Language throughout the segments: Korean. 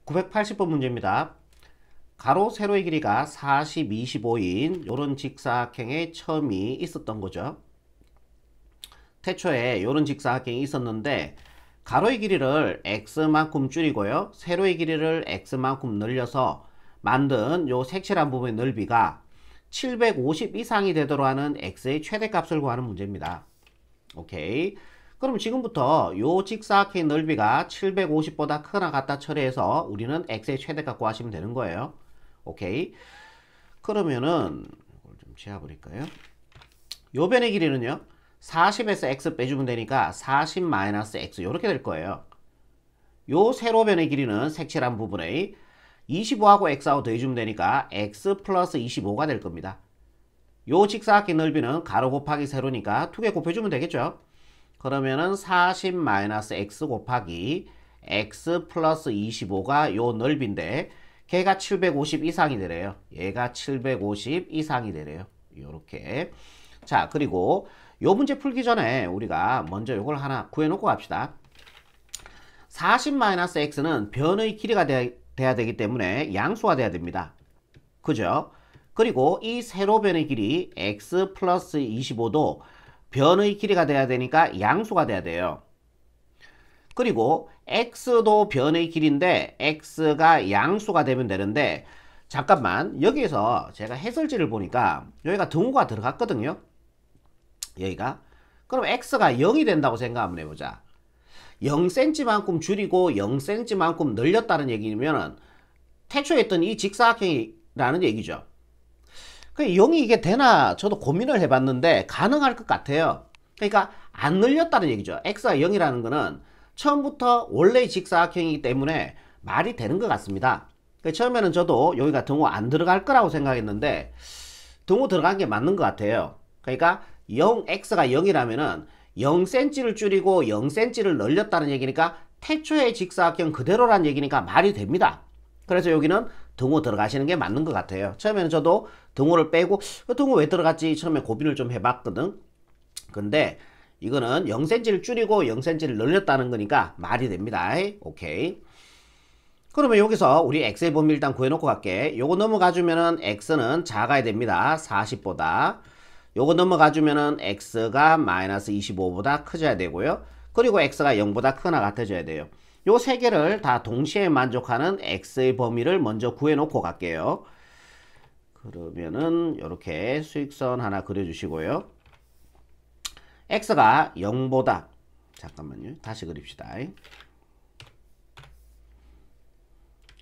980번 문제입니다. 가로 세로의 길이가 40, 25인 이런 직사각형의 처음이 있었던 거죠. 태초에 이런 직사각형이 있었는데 가로의 길이를 x만큼 줄이고요. 세로의 길이를 x만큼 늘려서 만든 요 색칠한 부분의 넓이가 750 이상이 되도록 하는 x의 최대값을 구하는 문제입니다. 오케이. 그럼 지금부터 요 직사각형의 넓이가 750보다 크거나 같다 처리해서 우리는 x의 최대값 구하시면 되는 거예요. 오케이. 그러면은 이걸 좀 지워버릴까요? 요 변의 길이는요 40에서 x 빼주면 되니까 40-x 이렇게 될 거예요. 요 세로 변의 길이는 색칠한 부분에 25하고 x하고 더해주면 되니까 x 플러스 25가 될 겁니다. 요 직사각형 넓이는 가로 곱하기 세로니까 두 개 곱해주면 되겠죠. 그러면은 40-x 곱하기 x 플러스 25가 요 넓이인데 걔가 750 이상이 되래요. 얘가 750 이상이 되래요. 요렇게. 자, 그리고 요 문제 풀기 전에 우리가 먼저 요걸 하나 구해놓고 갑시다. 40-x는 변의 길이가 돼야 되기 때문에 양수가 돼야 됩니다. 그죠? 그리고 이 세로 변의 길이 x 플러스 25도 변의 길이가 돼야 되니까 양수가 돼야 돼요. 그리고 x도 변의 길인데 x가 양수가 되면 되는데 잠깐만 여기에서 제가 해설지를 보니까 여기가 등호가 들어갔거든요. 여기가. 그럼 x가 0이 된다고 생각 한번 해보자. 0cm만큼 줄이고 0cm만큼 늘렸다는 얘기면은 태초에 했던 이 직사각형이라는 얘기죠. 그 0이 이게 되나 저도 고민을 해봤는데 가능할 것 같아요. 그러니까 안 늘렸다는 얘기죠. x가 0이라는 거는 처음부터 원래의 직사각형이기 때문에 말이 되는 것 같습니다. 처음에는 저도 여기가 등호 안 들어갈 거라고 생각했는데 등호 들어간 게 맞는 것 같아요. 그러니까 x가 0이라면은 0cm를 줄이고 0cm를 늘렸다는 얘기니까 태초의 직사각형 그대로란 얘기니까 말이 됩니다. 그래서 여기는 등호 들어가시는 게 맞는 것 같아요. 처음에는 저도 등호를 빼고 등호 왜 들어갔지 처음에 고민을 좀 해봤거든. 근데 이거는 0cm를 줄이고 0cm를 늘렸다는 거니까 말이 됩니다. 오케이. 그러면 여기서 우리 x의 범위 일단 구해놓고 갈게. 요거 넘어가주면은 x는 작아야 됩니다. 40보다. 요거 넘어가주면은 x가 마이너스 25보다 커져야 되고요. 그리고 x가 0보다 크거나 같아져야 돼요. 요 세 개를 다 동시에 만족하는 x의 범위를 먼저 구해놓고 갈게요. 그러면은 이렇게 수익선 하나 그려주시고요. x가 0보다 잠깐만요. 다시 그립시다.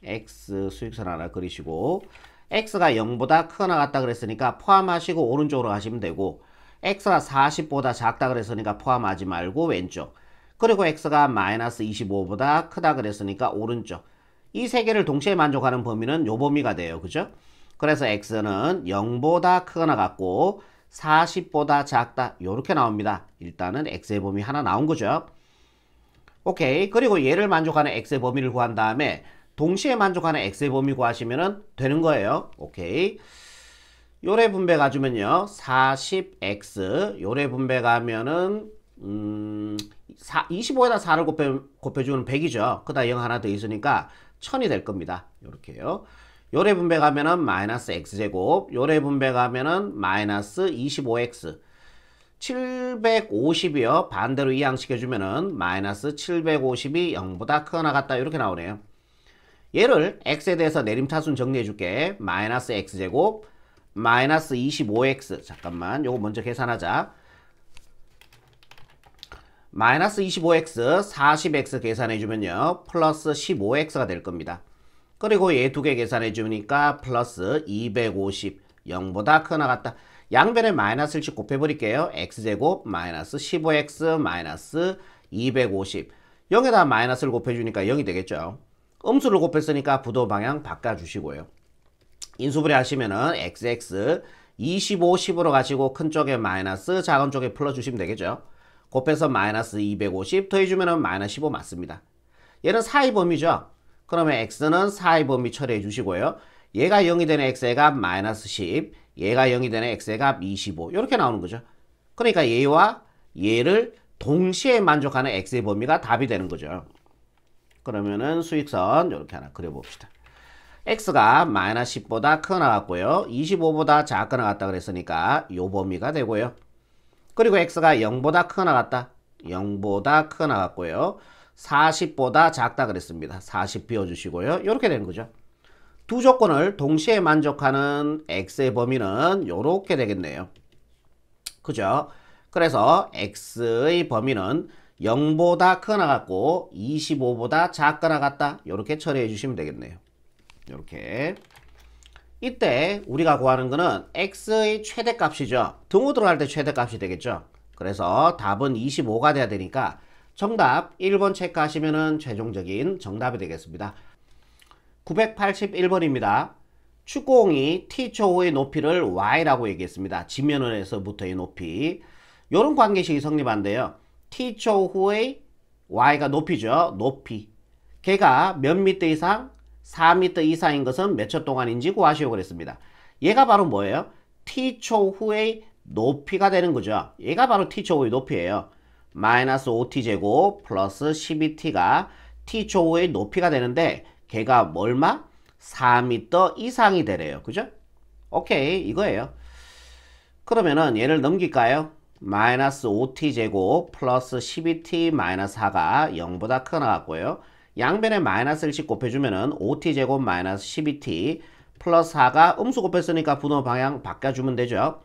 x 수익선 하나 그리시고 x가 0보다 크거나 같다 그랬으니까 포함하시고 오른쪽으로 가시면 되고 x가 40보다 작다 그랬으니까 포함하지 말고 왼쪽 그리고 x가 마이너스 25보다 크다 그랬으니까 오른쪽 이 세 개를 동시에 만족하는 범위는 요 범위가 돼요. 그죠? 그래서 x는 0보다 크거나 같고 40보다 작다 요렇게 나옵니다. 일단은 x의 범위 하나 나온 거죠. 오케이. 그리고 얘를 만족하는 x의 범위를 구한 다음에 동시에 만족하는 x의 범위 구하시면 되는 거예요. 오케이. 요래 분배 가주면요 40x 요래 분배 가면은 25에다 4를 곱해주면 100이죠. 그다 0 하나 더 있으니까 1000이 될 겁니다. 요렇게요. 요래 분배 가면은 마이너스 x제곱 요래 분배 가면은 마이너스 25x 750이요. 반대로 이항시켜주면은 마이너스 750이 0보다 크거나 같다 이렇게 나오네요. 얘를 x에 대해서 내림차순 정리해 줄게. 마이너스 x제곱 마이너스 25x 잠깐만 요거 먼저 계산하자. 마이너스 25x 40x 계산해 주면요 플러스 15x가 될 겁니다. 그리고 얘 두 개 계산해 주니까 플러스 250 0보다 크거나 같다. 양변에 마이너스 1씩 곱해 버릴게요. x제곱 마이너스 15x 마이너스 250 0에다 마이너스를 곱해 주니까 0이 되겠죠. 음수를 곱했으니까 부도 방향 바꿔주시고요. 인수분해 하시면은 xx 25, 10으로 가시고 큰 쪽에 마이너스 작은 쪽에 풀어주시면 되겠죠. 곱해서 마이너스 250 더해주면은 마이너스 15 맞습니다. 얘는 4의 범위죠. 그러면 x는 4의 범위 처리해 주시고요. 얘가 0이 되는 x의 값 마이너스 10 얘가 0이 되는 x의 값 25 이렇게 나오는 거죠. 그러니까 얘와 얘를 동시에 만족하는 x의 범위가 답이 되는 거죠. 그러면은 수익선 이렇게 하나 그려봅시다. x가 마이너스 10보다 크거나 같고요. 25보다 작거나 같다 그랬으니까 요 범위가 되고요. 그리고 x가 0보다 크거나 같다. 0보다 크거나 같고요. 40보다 작다 그랬습니다. 40 비워주시고요. 이렇게 되는 거죠. 두 조건을 동시에 만족하는 x의 범위는 이렇게 되겠네요. 그죠? 그래서 x의 범위는 0보다 크거나 같고 25보다 작거나 같다. 이렇게 처리해 주시면 되겠네요. 이렇게. 이때 우리가 구하는 거는 x의 최대값이죠. 등호 들어갈 때 최대값이 되겠죠. 그래서 답은 25가 돼야 되니까 정답 1번 체크하시면은 최종적인 정답이 되겠습니다. 981번입니다. 축구공이 t초 후의 높이를 y라고 얘기했습니다. 지면에서부터의 높이. 이런 관계식이 성립한대요. t초 후의 y가 높이죠. 높이. 걔가 몇 미터 이상? 4m 이상인 것은 몇 초 동안인지 구하시오 그랬습니다. 얘가 바로 뭐예요? t초 후의 높이가 되는 거죠. 얘가 바로 t초 후의 높이예요. 마이너스 5t제곱 플러스 12t가 t초 후의 높이가 되는데 걔가 얼마? 4m 이상이 되래요. 그죠? 오케이, 이거예요. 그러면은 얘를 넘길까요? 마이너스 5t제곱 플러스 12t 마이너스 4가 0보다 크거나 같고요. 양변에 마이너스를 곱해주면은 5t제곱 마이너스 12t 플러스 4가 음수 곱했으니까 분호 방향 바꿔주면 되죠.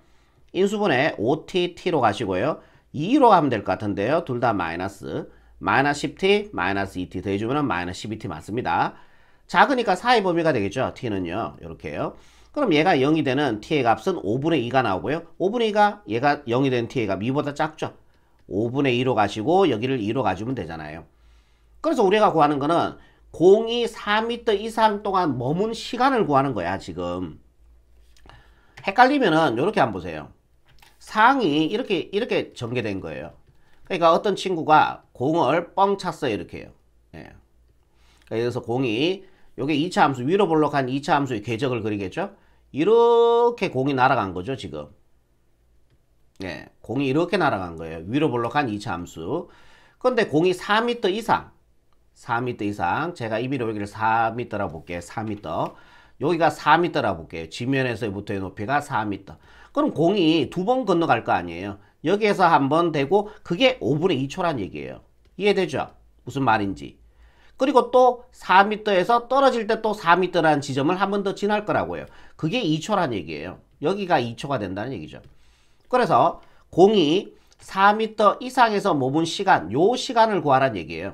인수분해 5t, t로 가시고요. 2로 가면 될 것 같은데요. 둘 다 마이너스 10t, 마이너스 2t 더해주면 마이너스 12t 맞습니다. 작으니까 4의 범위가 되겠죠. t는요. 이렇게요. 그럼 얘가 0이 되는 t의 값은 5분의 2가 나오고요. 5분의 2가 얘가 0이 되는 t의 값 2보다 작죠. 5분의 2로 가시고 여기를 2로 가주면 되잖아요. 그래서 우리가 구하는 거는 공이 4m 이상 동안 머문 시간을 구하는 거야, 지금. 헷갈리면은 이렇게 한번 보세요. 사항이 이렇게 전개된 거예요. 그러니까 어떤 친구가 공을 뻥 찼어요, 이렇게요. 예. 그래서 공이 요게 2차 함수, 위로 볼록한 2차 함수의 궤적을 그리겠죠? 이렇게 공이 날아간 거죠, 지금. 예. 공이 이렇게 날아간 거예요. 위로 볼록한 2차 함수. 그런데 공이 4m 이상, 4m 이상, 제가 임의로 여기를 4m라고 볼게요. 4m. 여기가 4m라고 볼게요. 지면에서부터의 높이가 4m. 그럼 공이 두 번 건너갈 거 아니에요. 여기에서 한 번 되고 그게 5분의 2초란 얘기예요. 이해되죠? 무슨 말인지. 그리고 또 4m에서 떨어질 때 또 4m라는 지점을 한 번 더 지날 거라고요. 그게 2초란 얘기예요. 여기가 2초가 된다는 얘기죠. 그래서 공이 4m 이상에서 머문 시간, 요 시간을 구하라는 얘기예요.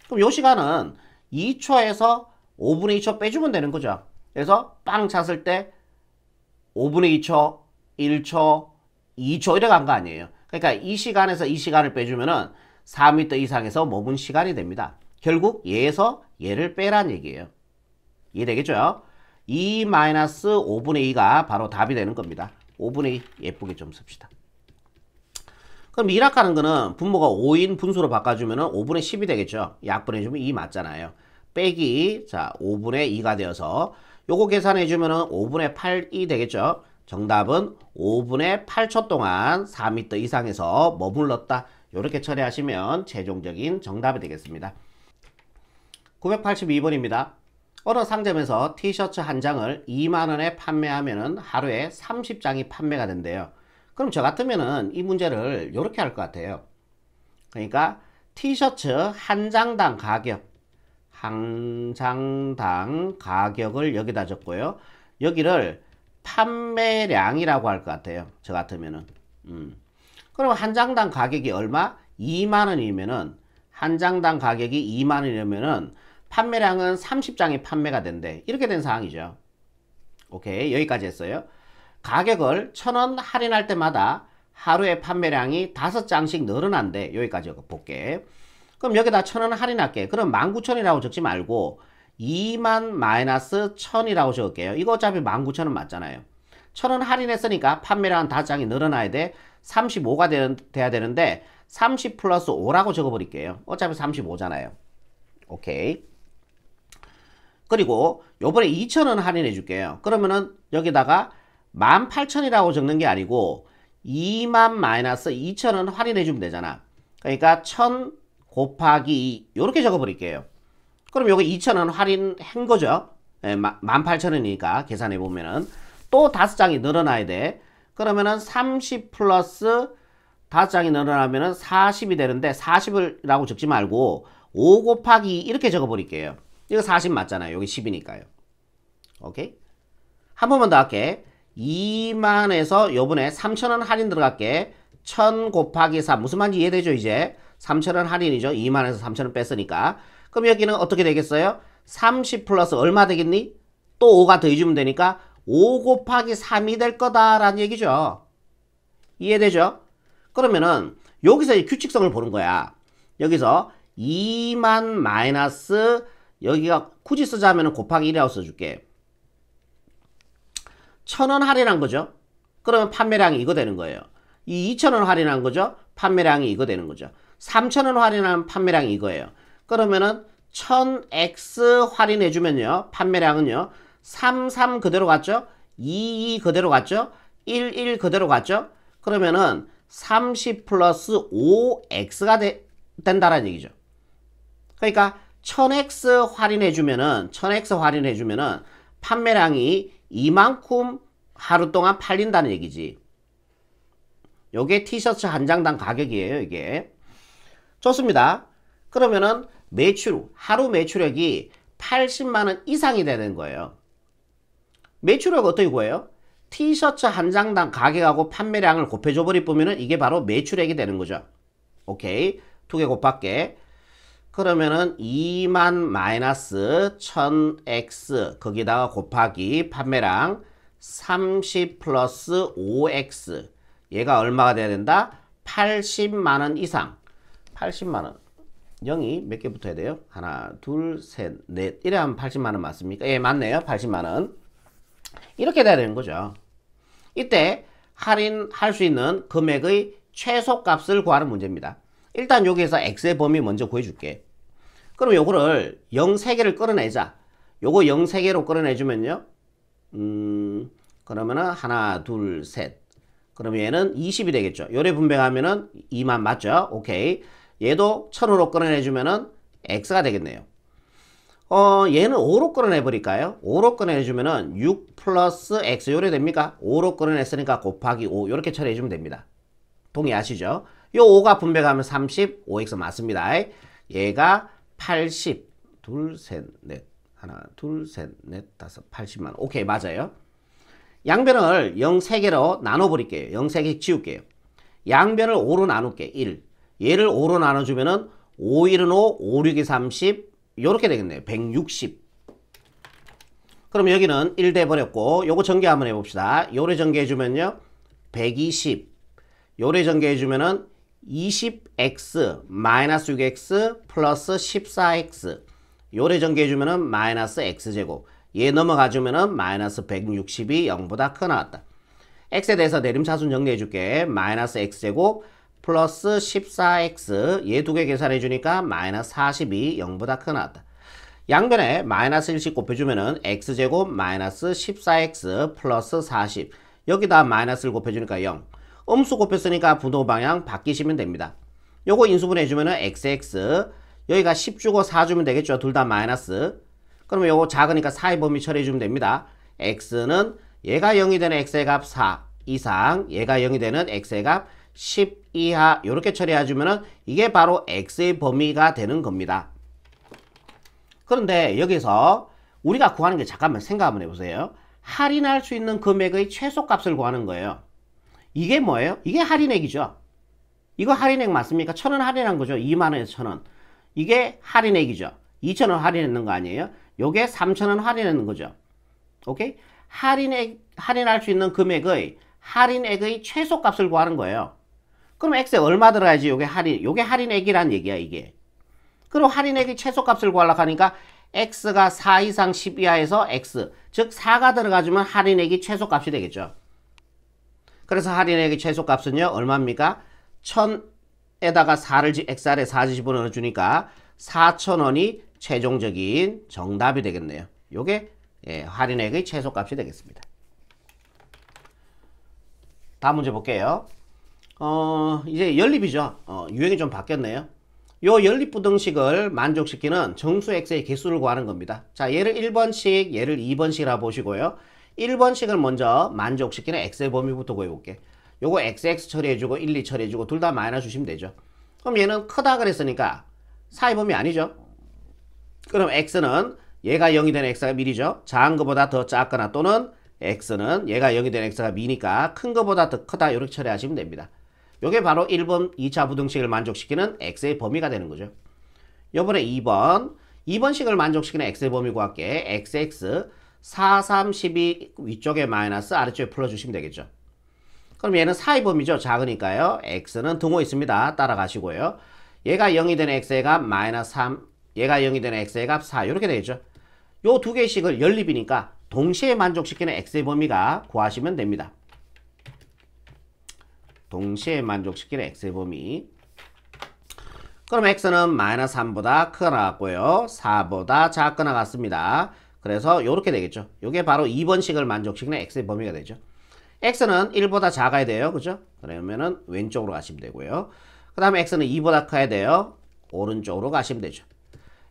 그럼 요 시간은 2초에서 5분의 2초 빼주면 되는 거죠. 그래서 빵 찼을 때 5분의 2초, 1초, 2초 이래 간 거 아니에요. 그러니까 이 시간에서 이 시간을 빼주면은 4m 이상에서 머문 시간이 됩니다. 결국 얘에서 얘를 빼란 얘기예요. 이해되겠죠? 2-5분의 2가 바로 답이 되는 겁니다. 5분의 2 예쁘게 좀 씁시다. 그럼 일학하는 거는 분모가 5인 분수로 바꿔주면 5분의 10이 되겠죠. 약분해주면 2 맞잖아요. 빼기, 자, 5분의 2가 되어서 요거 계산해주면 5분의 8이 되겠죠. 정답은 5분의 8초 동안 4m 이상에서 머물렀다. 이렇게 처리하시면 최종적인 정답이 되겠습니다. 982번입니다. 어느 상점에서 티셔츠 한 장을 2만원에 판매하면 하루에 30장이 판매가 된대요. 그럼 저 같으면은 이 문제를 이렇게 할 것 같아요. 그러니까 티셔츠 한 장당 가격, 한 장당 가격을 여기다 적고요. 여기를 판매량이라고 할 것 같아요. 저 같으면은. 그럼 한 장당 가격이 얼마? 2만원이면은 한 장당 가격이 2만원이면은 판매량은 30장이 판매가 된대. 이렇게 된 상황이죠. 오케이, 여기까지 했어요. 가격을 1,000원 할인할 때마다 하루에 판매량이 5장씩 늘어난대. 여기까지 볼게. 그럼 여기다 1,000원 할인할게. 그럼 19,000이라고 적지 말고 2만-1,000이라고 적을게요. 이거 어차피 19,000원 맞잖아요. 1,000원 할인했으니까 판매량은 5장이 늘어나야 돼. 35가 돼야 되는데 30 플러스 5라고 적어버릴게요. 어차피 35잖아요. 오케이. 그리고 요번에 2,000원 할인해 줄게요. 그러면은 여기다가 18,000이라고 적는 게 아니고 2만-2,000원 할인해 주면 되잖아. 그러니까 1,000 곱하기 2 이렇게 적어버릴게요. 그럼 요거 2,000원 할인한 거죠. 예, 18,000원이니까 계산해 보면은 또 5장이 늘어나야 돼. 그러면은 30 플러스 5장이 늘어나면은 40이 되는데 40이라고 적지 말고 5 곱하기 2 이렇게 적어 버릴게요. 이거 40 맞잖아요. 여기 10이니까요. 오케이? 한 번만 더 할게. 2만에서 요번에 3,000원 할인 들어갈게. 1000 곱하기 4 무슨 말인지 이해되죠 이제? 3,000원 할인이죠. 2만에서 3,000원 뺐으니까. 그럼 여기는 어떻게 되겠어요? 30 플러스 얼마 되겠니? 또 5가 더해주면 되니까 5 곱하기 3이 될 거다라는 얘기죠. 이해되죠? 그러면은 여기서 규칙성을 보는 거야. 여기서 2만 마이너스 여기가 굳이 쓰자면 곱하기 1이라고 써줄게. 1,000원 할인한 거죠. 그러면 판매량이 이거 되는 거예요. 이 2,000원 할인한 거죠. 판매량이 이거 되는 거죠. 3,000원 할인한 판매량이 이거예요. 그러면은 1000X 할인해주면요. 판매량은요. 33 그대로 갔죠. 22 그대로 갔죠. 11 그대로 갔죠. 그러면은 30 플러스 5X가 된다라는 얘기죠. 그러니까 1000X 할인해주면은 판매량이 이만큼 하루 동안 팔린다는 얘기지. 요게 티셔츠 한 장당 가격이에요, 이게. 좋습니다. 그러면은 하루 매출액이 80만원 이상이 되는 거예요. 매출액 어떻게 구해요? 티셔츠 한 장당 가격하고 판매량을 곱해줘 버리면 이게 바로 매출액이 되는 거죠. 오케이. 2개 곱할게. 그러면은 2만 마이너스 1000X 거기다가 곱하기 판매량 30 플러스 5X 얘가 얼마가 돼야 된다? 80만원 이상. 80만원. 0이 몇 개 붙어야 돼요? 하나, 둘, 셋, 넷. 이래 하면 80만원 맞습니까? 예, 맞네요. 80만원. 이렇게 돼야 되는 거죠. 이때 할인할 수 있는 금액의 최소값을 구하는 문제입니다. 일단 여기에서 X의 범위 먼저 구해줄게. 그럼 요거를 0 3개를 끌어내자. 요거 0 3개로 끌어내주면요. 그러면은 하나, 둘, 셋. 그러면 얘는 20이 되겠죠. 요래 분배하면은 2만 맞죠? 오케이. 얘도 1000으로 끌어내주면은 X가 되겠네요. 얘는 5로 끌어내버릴까요? 5로 끌어내주면은 6 플러스 X 요래 됩니까? 5로 끌어냈으니까 곱하기 5 요렇게 처리해주면 됩니다. 동의하시죠? 요 5가 분배가면 30, 5X 맞습니다. 얘가 80, 둘, 셋, 넷. 하나, 둘, 셋, 넷, 다섯, 80만. 오케이, 맞아요. 양변을 0 3개로 나눠버릴게요. 0 3개 지울게요. 양변을 5로 나눌게. 1. 얘를 5로 나눠주면은 5, 1은 5, 5, 6이 30. 요렇게 되겠네요. 160. 그럼 여기는 1 돼버렸고, 요거 전개 한번 해봅시다. 요래 전개해주면요. 120. 요래 전개해주면은 20x 마이너스 6x 플러스 14x 요래 전개해주면은 마이너스 x제곱 얘 넘어가주면은 마이너스 160이 0보다 커 나왔다. x에 대해서 내림차순 정리해줄게. 마이너스 x제곱 플러스 14x 얘 두 개 계산해주니까 마이너스 40이 0보다 커 나왔다. 양변에 마이너스 1씩 곱해주면은 x제곱 마이너스 14x 플러스 40 여기다 마이너스를 곱해주니까 0 음수 곱했으니까 분호 방향 바뀌시면 됩니다. 요거 인수분해 주면은 xx 여기가 10 주고 4 주면 되겠죠. 둘 다 마이너스. 그러면 요거 작으니까 4의 범위 처리해 주면 됩니다. x는 얘가 0이 되는 x의 값 4 이상 얘가 0이 되는 x의 값 10 이하 요렇게 처리해 주면은 이게 바로 x의 범위가 되는 겁니다. 그런데 여기서 우리가 구하는 게 잠깐만 생각 한번 해보세요. 할인할 수 있는 금액의 최소값을 구하는 거예요. 이게 뭐예요? 이게 할인액이죠. 이거 할인액 맞습니까? 1,000원 할인한 거죠. 2만원에서 1,000원. 이게 할인액이죠. 2,000원 할인했는 거 아니에요? 요게 3,000원 할인했는 거죠. 오케이? 할인할 수 있는 금액의 할인액의 최소값을 구하는 거예요. 그럼 X에 얼마 들어야지 요게 할인액이란 얘기야, 이게. 그리고 할인액의 최소값을 구하려고 하니까 X가 4 이상 10 이하에서 X, 즉 4가 들어가주면 할인액이 최소값이 되겠죠. 그래서 할인액의 최소값은요, 얼마입니까? 1000에다가 4를, XR에 4를 집어넣어 주니까 4,000원이 최종적인 정답이 되겠네요. 요게 할인액의 최소값이 되겠습니다. 다음 문제 볼게요. 이제 연립이죠. 유형이 좀 바뀌었네요. 요 연립부등식을 만족시키는 정수 x의 개수를 구하는 겁니다. 자, 얘를 1번식, 얘를 2번식이라 보시고요. 1번식을 먼저 만족시키는 x의 범위부터 구해볼게. 요거 xx 처리해주고 1, 2 처리해주고 둘 다 마이너스 주시면 되죠. 그럼 얘는 크다 그랬으니까 사의 범위 아니죠. 그럼 x는 얘가 0이 되는 x가 밀이죠. 작은 것보다 더 작거나 또는 x는 얘가 0이 되는 x가 미니까 큰 것보다 더 크다 이렇게 처리하시면 됩니다. 요게 바로 1번 2차 부등식을 만족시키는 x의 범위가 되는 거죠. 요번에 2번식을 만족시키는 x의 범위 구할게. xx 4, 3, 12 위쪽에 마이너스 아래쪽에 풀어주시면 되겠죠. 그럼 얘는 4의 범위죠. 작으니까요. x는 등호 있습니다. 따라가시고요. 얘가 0이 되는 x의 값 마이너스 3, 얘가 0이 되는 x의 값 4 이렇게 되겠죠. 요 두 개의 식을 연립이니까 동시에 만족시키는 x의 범위가 구하시면 됩니다. 동시에 만족시키는 x의 범위. 그럼 x는 마이너스 3보다 크거나 같고요. 4보다 작거나 같습니다. 그래서 이렇게 되겠죠. 이게 바로 2번식을 만족시키는 x의 범위가 되죠. x는 1보다 작아야 돼요. 그죠? 그러면은 왼쪽으로 가시면 되고요. 그 다음에 x는 2보다 커야 돼요. 오른쪽으로 가시면 되죠.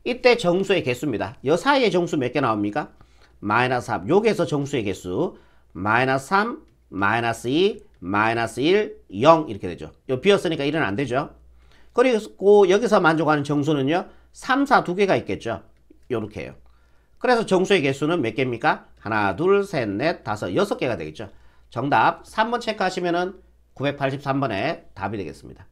이때 정수의 개수입니다. 이 사이에 정수 몇 개 나옵니까? 마이너스 3. 여기에서 정수의 개수 마이너스 3, 마이너스 2, 마이너스 1, 0 이렇게 되죠. 요 비었으니까 1은 안 되죠. 그리고 여기서 만족하는 정수는요. 3, 4 두 개가 있겠죠. 요렇게 해요. 그래서 정수의 개수는 몇 개입니까? 하나, 둘, 셋, 넷, 다섯, 6개가 되겠죠. 정답 3번 체크하시면은 983번에 답이 되겠습니다.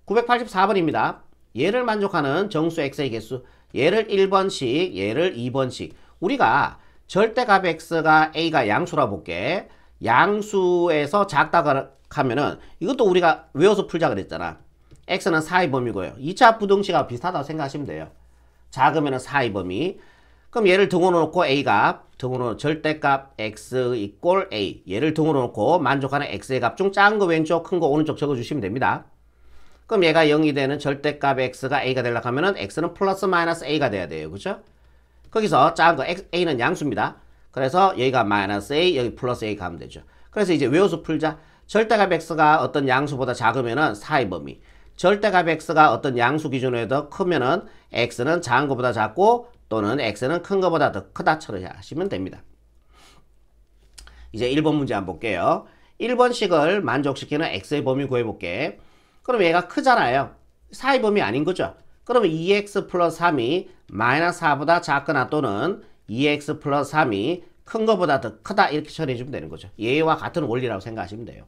984번입니다. 얘를 만족하는 정수 x의 개수. 얘를 1번식, 얘를 2번식. 우리가 절대값 x가 a가 양수라 볼게. 양수에서 작다가 하면은 이것도 우리가 외워서 풀자 그랬잖아. x는 4의 범위고요. 2차 부등식하고 비슷하다고 생각하시면 돼요. 작으면 4의 범위. 그럼 얘를 등호로 놓고 a값, 등호로 절대값 x 이꼴 a. 얘를 등호로 놓고 만족하는 x의 값 중 작은 거 왼쪽, 큰 거 오른쪽 적어주시면 됩니다. 그럼 얘가 0이 되는 절대값 x가 a가 되려고 하면은 x는 플러스 마이너스 a가 돼야 돼요. 그죠? 거기서 작은 거 a는 양수입니다. 그래서 여기가 마이너스 a, 여기 플러스 a 가면 되죠. 그래서 이제 외워서 풀자. 절대값 x가 어떤 양수보다 작으면은 4의 범위. 절대값 x가 어떤 양수 기준으로 더 크면은 x는 작은 것보다 작고 또는 x는 큰 것보다 더 크다 처리하시면 됩니다. 이제 1번 문제 한번 볼게요. 1번식을 만족시키는 x의 범위 구해볼게. 그럼 얘가 크잖아요. 4의 범위 아닌 거죠. 그러면 2x 플러스 3이 마이너스 4보다 작거나 또는 2x 플러스 3이 큰 것보다 더 크다 이렇게 처리해주면 되는 거죠. 얘와 같은 원리라고 생각하시면 돼요.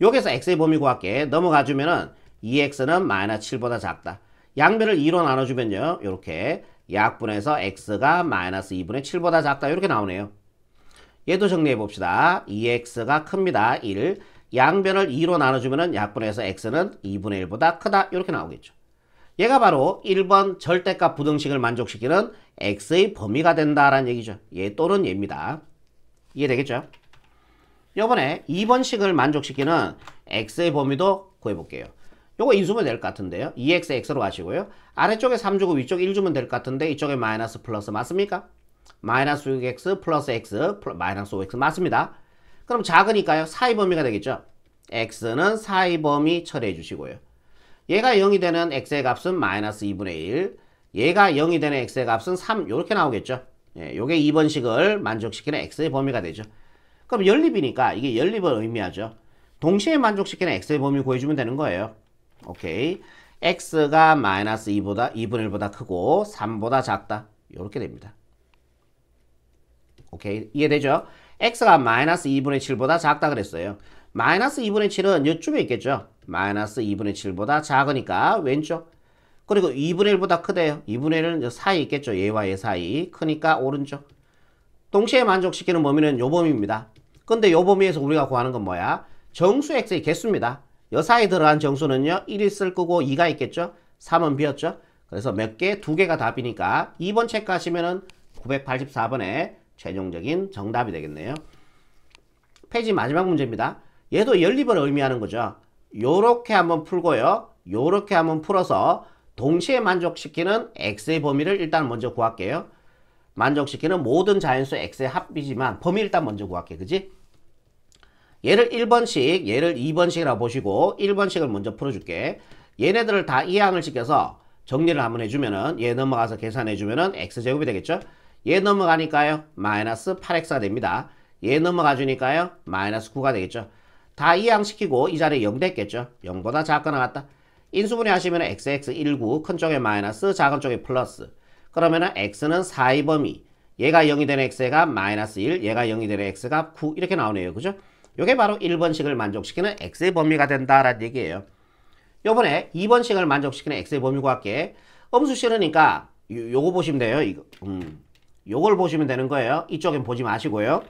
여기서 x의 범위 구할게. 넘어가주면은 2x는 마이너스 7보다 작다. 양변을 2로 나눠주면요. 이렇게 약분해서 x가 마이너스 2분의 7보다 작다 이렇게 나오네요. 얘도 정리해 봅시다. 2x가 큽니다. 1. 양변을 2로 나눠주면 약분해서 x는 2분의 1보다 크다 이렇게 나오겠죠. 얘가 바로 1번 절대값 부등식을 만족시키는 x의 범위가 된다라는 얘기죠. 얘 또는 얘입니다. 이해되겠죠? 이번에 2번식을 만족시키는 x의 범위도 구해볼게요. 요거 인수면 될 것 같은데요. 2x, x로 가시고요. 아래쪽에 3 주고 위쪽에 1 주면 될 것 같은데 이쪽에 마이너스 플러스 맞습니까? 마이너스 6x 플러스 x 마이너스 5x 맞습니다. 그럼 작으니까요. 4의 범위가 되겠죠. x는 4의 범위 처리해 주시고요. 얘가 0이 되는 x의 값은 마이너스 2분의 1. 얘가 0이 되는 x의 값은 3 이렇게 나오겠죠. 예, 요게 2번식을 만족시키는 x의 범위가 되죠. 그럼 연립이니까 이게 연립을 의미하죠. 동시에 만족시키는 x의 범위 구해주면 되는 거예요. 오케이. x가 마이너스 2분의 1보다 크고 3보다 작다. 이렇게 됩니다. 오케이. 이해되죠? x가 마이너스 2분의 7보다 작다 그랬어요. 마이너스 2분의 7은 이쪽에 있겠죠. 마이너스 2분의 7보다 작으니까 왼쪽. 그리고 2분의 1보다 크대요. 2분의 1은 사이에 있겠죠. 얘와 얘 사이. 크니까 오른쪽. 동시에 만족시키는 범위는 요 범위입니다. 근데 요 범위에서 우리가 구하는 건 뭐야? 정수 x의 개수입니다. 요 사이에 들어간 정수는요. 1이 있을 거고 2가 있겠죠. 3은 비었죠. 그래서 몇 개? 2개가 답이니까 2번 체크하시면은 984번에 최종적인 정답이 되겠네요. 페이지 마지막 문제입니다. 얘도 연립을 의미하는 거죠. 요렇게 한번 풀고요. 요렇게 한번 풀어서 동시에 만족시키는 x의 범위를 일단 먼저 구할게요. 만족시키는 모든 자연수 x의 합이지만 범위 일단 먼저 구할게. 그지? 얘를 1번식, 얘를 2번식이라고 보시고 1번식을 먼저 풀어줄게. 얘네들을 다 이항을 시켜서 정리를 한번 해주면은 얘 넘어가서 계산해주면은 x제곱이 되겠죠. 얘 넘어가니까요 마이너스 8x가 됩니다. 얘 넘어가 주니까요 마이너스 9가 되겠죠. 다 이항시키고 이 자리에 0 됐겠죠. 0보다 작거나 같다. 인수분해 하시면 xx 19 큰 쪽에 마이너스 작은 쪽에 플러스. 그러면은 x는 4의 범위, 얘가 0이 되는 x가 마이너스 1, 얘가 0이 되는 x가 9 이렇게 나오네요. 그죠? 요게 바로 1번식을 만족시키는 x의 범위가 된다라는 얘기예요. 요번에 2번식을 만족시키는 x의 범위 구할게. 음수 싫으니까 요거 보시면 돼요. 이거. 요걸 보시면 되는 거예요. 이쪽엔 보지 마시고요.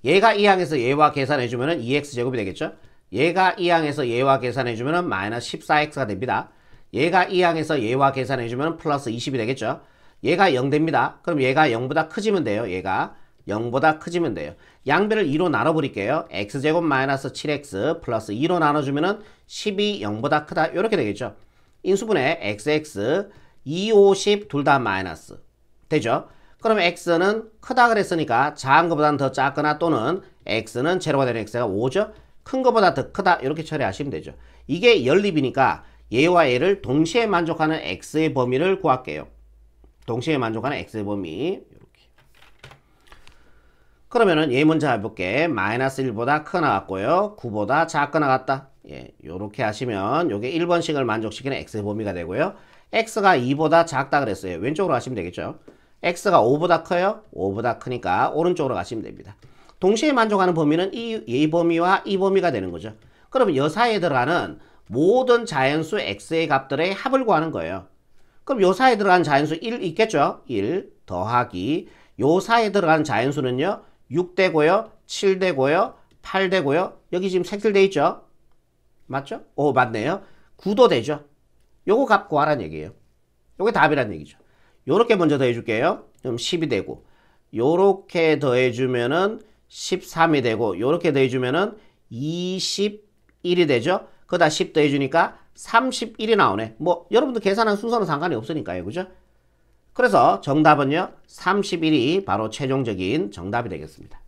얘가 이항에서 얘와 계산해주면은 2x제곱이 되겠죠. 얘가 이항에서 얘와 계산해주면은 마이너스 14x가 됩니다. 얘가 이항에서 얘와 계산해주면 플러스 20이 되겠죠. 얘가 0 됩니다. 그럼 얘가 0보다 커지면 돼요. 얘가 0보다 커지면 돼요. 양변을 2로 나눠버릴게요. x제곱 마이너스 7x 플러스 2로 나눠주면은 10이 0보다 크다. 이렇게 되겠죠. 인수분해 xx 2, 50 둘 다 마이너스 되죠. 그러면 x는 크다 그랬으니까 작은 것보다는 더 작거나 또는 x는 제로가 되는 x가 5죠. 큰 것보다 더 크다 이렇게 처리하시면 되죠. 이게 연립이니까 얘와 얘를 동시에 만족하는 x의 범위를 구할게요. 동시에 만족하는 x의 범위 이렇게. 그러면은 얘 먼저 해볼게. 마이너스 1보다 크거나 같고요. 9보다 작거나 같다. 예, 요렇게 하시면 요게 1번식을 만족시키는 x의 범위가 되고요. x가 2보다 작다 그랬어요. 왼쪽으로 가시면 되겠죠. x가 5보다 커요. 5보다 크니까 오른쪽으로 가시면 됩니다. 동시에 만족하는 범위는 이 범위와 이 범위가 되는 거죠. 그러면 요 사이에 들어가는 모든 자연수 x의 값들의 합을 구하는 거예요. 그럼 요 사이에 들어가는 자연수 1 있겠죠? 1 더하기 요 사이에 들어가는 자연수는요 6 되고요 7 되고요 8 되고요 여기 지금 색칠돼 있죠? 맞죠? 오 맞네요. 9도 되죠. 요거 값 구하라는 얘기예요. 요게 답이란 얘기죠. 요렇게 먼저 더해줄게요. 그럼 10이 되고 요렇게 더해주면은 13이 되고 요렇게 더해주면은 21이 되죠. 거기다 10 더해주니까 31이 나오네. 뭐 여러분들 계산한 순서는 상관이 없으니까요. 그죠? 그래서 정답은요 31이 바로 최종적인 정답이 되겠습니다.